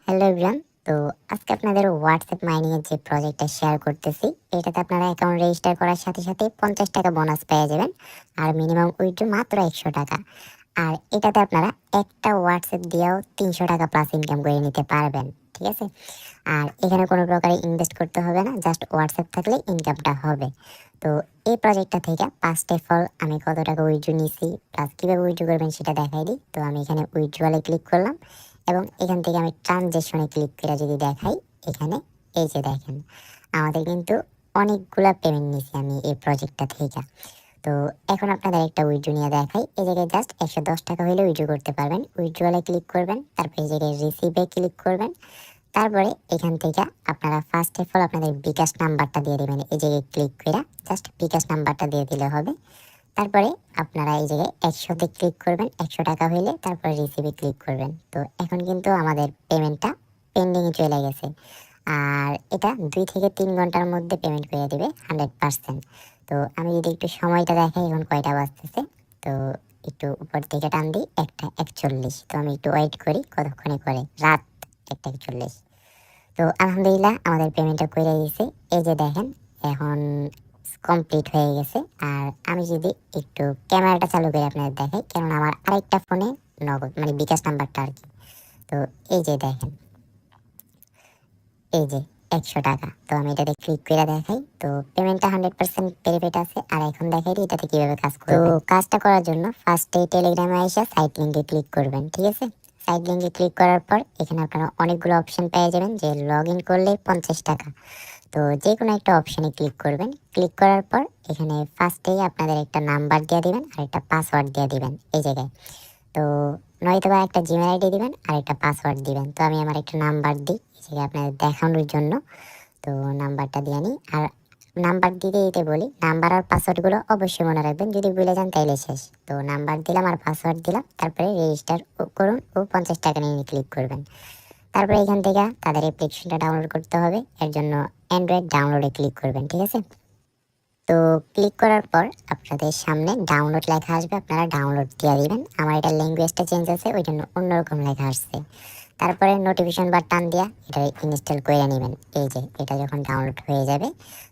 Hello everyone. তো আজকে আপনাদের হোয়াটসঅ্যাপ মাইনিং এর যে প্রজেক্টটা শেয়ার করতেছি, এটাতে আপনারা অ্যাকাউন্ট রেজিস্টার করার সাথে সাথে 50 টাকা বোনাস পেয়ে যাবেন। আর মিনিমাম উইথড্র মাত্র 100 টাকা। আর এটাতে আপনারা একটা হোয়াটসঅ্যাপ দিয়েও 300 টাকা প্লাস ইনকাম করে নিতে পারবেন। ঠিক আছে? আর এখানে কোনো প্রকারে ইনভেস্ট করতে হবে না, জাস্ট হোয়াটসঅ্যাপ থাকলে ইনকামটা হবে। তো এই প্রজেক্টটা থেকে ফার্স্ট অফ অল আমি কত টাকা উইথড্র নিছি প্লাস কীভাবে উইথড্র করবেন সেটা দেখাই দিই। তো আমি এখানে উইথড্রলে ক্লিক করলাম এবং এখান থেকে আমি ট্রানজ্যাকশনে ক্লিক করে যদি দেখাই, এখানে এই যে দেখেন আমাদের কিন্তু অনেকগুলা পেমেন্ট নিছি আমি এই প্রজেক্টটা থেকে। তো এখন আপনাদের একটা উইথড্র নিয়ে দেখাই। এই জায়গায় জাস্ট 110 টাকা হলে উইথড্র করতে পারবেন। উইথড্রলে ক্লিক করবেন, তারপর এই জায়গায় রিসিভে ক্লিক করবেন। তারপরে এখান থেকে আপনারা ফার্স্ট অফ অল আপনাদের বিকাশ নাম্বারটা দিয়ে দেবেন। এই জায়গায় ক্লিক করে জাস্ট বিকাশ নাম্বারটা দিয়ে দিলে হবে। তারপরে আপনারা এই জায়গায় 100-তে ক্লিক করবেন, 100 টাকা হইলে তারপরে রিসিভে ক্লিক করবেন। তো এখন কিন্তু আমাদের পেমেন্টটা পেন্ডিংয়ে চলে গেছে। আর এটা 2 থেকে 3 ঘন্টার মধ্যে পেমেন্ট করে দিবে 100%। তো আমি যদি একটু সময়টা দেখাই এখন কয়টা বাজতেছে, তো একটু উপর থেকে টান দিই 1টা 41। তো আমি একটু ওয়েট করি কতক্ষণে করে, রাত 1টা 41। তো আলহামদুলিল্লাহ আমাদের পেমেন্টটা করে দিয়েছে। এই যে দেখেন এখন কমপ্লিট হয়ে গেছে। আর আমি যদি একটু ক্যামেরাটা চালু করে আপনাদের দেখাই, কারণ আমার আরেকটা ফোনে নগদ মানে বিকাশ নাম্বারটা আর কি। তো এই যে দেখেন, এই যে 100 টাকা। তো আমি এটাতে ক্লিক করে দেখাই, তো পেমেন্টটা 100% ভেরিফাইড আছে। আর এখন দেখাই দিই এটাতে কিভাবে কাজ করবে। তো কাজটা করার জন্য ফার্স্টে টেলিগ্রামে এসে সাইট লিঙ্কে ক্লিক করবেন। ঠিক আছে? সাইট লিঙ্কে ক্লিক করার পর এখানে আপনারা অনেকগুলো অপশন পেয়ে যাবেন, যে লগ ইন করলে 50 টাকা। তো যে কোনো একটা অপশনে ক্লিক করবেন। ক্লিক করার পর এখানে ফার্স্টেই আপনাদের একটা নাম্বার দিয়ে দিবেন আর একটা পাসওয়ার্ড দিয়ে দিবেন এই জায়গায়। তো নয়তোবা একটা জিমেল আইডি দিবেন আর একটা পাসওয়ার্ড দিবেন। তো আমি আমার একটা নাম্বার দিই এই জায়গায় আপনাদের দেখানোর জন্য। তো নাম্বারটা দিয়ে নিই। আর নাম্বার দিতে দিতে বলি, নাম্বার আর পাসওয়ার্ডগুলো অবশ্যই মনে রাখবেন, যদি ভুলে যান তাইলে শেষ। তো নাম্বার দিলাম আর পাসওয়ার্ড দিলাম, তারপরে রেজিস্টার করুন ও 50 টাকা নিয়ে ক্লিক করবেন। তারপরে এখান থেকে তাদের অ্যাপ্লিকেশনটা ডাউনলোড করতে হবে, এর জন্য অ্যান্ড্রয়েড ডাউনলোডে ক্লিক করবেন। ঠিক আছে? তো ক্লিক করার পর আপনাদের সামনে ডাউনলোড লেখা আসবে, আপনারা ডাউনলোড দিয়ে দিবেন। আমার এটা ল্যাঙ্গুয়েজটা চেঞ্জ আছে, ওই জন্য অন্যরকম লেখা আসছে। তারপরে নোটিফিকেশন বাটন দিয়া এটা ইনস্টল করে নেবেন। এই যে এটা যখন ডাউনলোড হয়ে যাবে,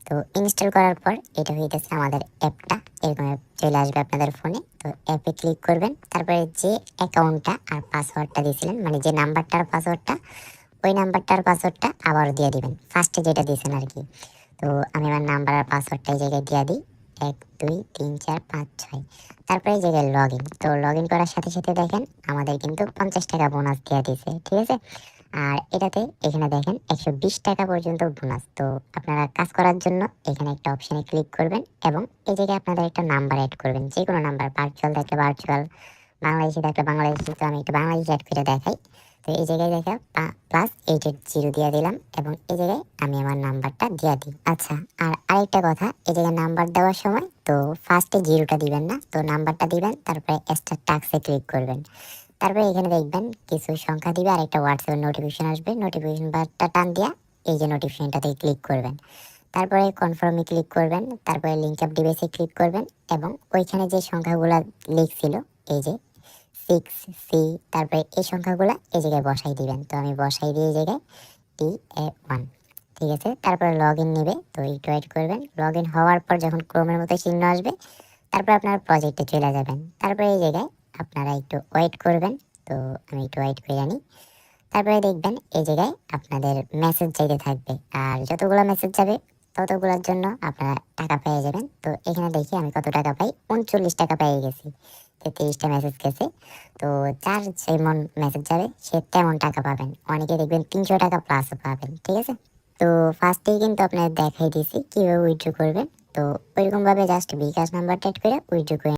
তো ইনস্টল করার পর এটা হইতেছে আমাদের অ্যাপটা, এরকম অ্যাপ চলে আসবে আপনাদের ফোনে। তো অ্যাপে ক্লিক করবেন, তারপরে যে অ্যাকাউন্টটা আর পাসওয়ার্ডটা দিয়েছিলেন, মানে যে নাম্বারটা আর পাসওয়ার্ডটা, ওই নাম্বারটা আর পাসওয়ার্ডটা আবার দিয়ে দিবেন, ফার্স্টে যেটা দিয়েছেন আর কি। তো আমি আমার নাম্বার আর পাসওয়ার্ডটা এই জায়গায় দিয়ে দিই, 1 2 3 4 5 6। তারপরে এই জায়গায় লগ ইন। তো লগ ইন করার সাথে সাথে দেখেন আমাদের কিন্তু 50 টাকা বোনাস দিয়ে দিয়েছে। ঠিক আছে? আর এটাতে এখানে দেখেন 120 টাকা পর্যন্ত বোনাস। তো আপনারা কাজ করার জন্য এখানে একটা অপশনে ক্লিক করবেন এবং এই জায়গায় আপনাদের একটা নাম্বার অ্যাড করবেন, যে কোনো নাম্বার, ভার্চুয়াল থাকলে ভার্চুয়াল, বাংলাদেশি থাকলে বাংলাদেশি। তো আমি একটা বাংলাদেশি অ্যাড করে দেখাই। তো এই জায়গায় দেখা +880 দিয়ে দিলাম এবং এই জায়গায় আমি আমার নাম্বারটা দিয়ে দিই। আচ্ছা, আর আরেকটা কথা, এই জায়গায় নাম্বার দেওয়ার সময় তো ফার্স্টে জিরোটা দিবেন না, তো নাম্বারটা দিবেন, তারপরে স্টার টাক্সে ক্লিক করবেন। তারপরে এখানে দেখবেন কিছু সংখ্যা দিবে আর একটা হোয়াটসঅ্যাপ নোটিফিকেশন আসবে। নোটিফিকেশন বারটা টান দিয়া এই যে নোটিফিকেশনটাতে ক্লিক করবেন। তারপরে কনফার্মে ক্লিক করবেন, তারপরে লিঙ্ক আপ ডিভাইসে ক্লিক করবেন এবং ওইখানে যে সংখ্যাগুলো লিখছিল, এই যে 6C, তারপরে এই সংখ্যাগুলো এই জায়গায় বসাই দিবেন। তো আমি বসাই দিয়ে এই জায়গায় TA1। ঠিক আছে? তারপরে লগ ইন নেবে, তো একটু ওয়েট করবেন। লগ ইন হওয়ার পর যখন ক্রোমের মতো চিহ্ন আসবে, তারপর আপনার প্রজেক্টে চলে যাবেন। তারপরে এই জায়গায় আপনারা একটু ওয়েট করবেন। তো আমি একটু ওয়েট করে নিই। তারপরে দেখবেন এই জায়গায় আপনাদের মেসেজ চাইতে থাকবে, আর যতগুলো মেসেজ যাবে ততগুলোর জন্য আপনারা টাকা পেয়ে যাবেন। তো এখানে দেখি আমি কত টাকা পাই, 39 টাকা পেয়ে গেছি। 33টা মেসেজ গেছে। তো যার যেমন মেসেজ যাবে সে তেমন টাকা পাবেন। অনেকে দেখবেন 300 টাকা প্লাসও পাবেন। ঠিক আছে? তো ফার্স্টেই কিন্তু আপনাদের দেখাই দিয়েছি কীভাবে উইথড্র করবেন। তো ওইরকমভাবে জাস্ট বিকাশ নাম্বারটা অ্যাড করে উইথড্র করে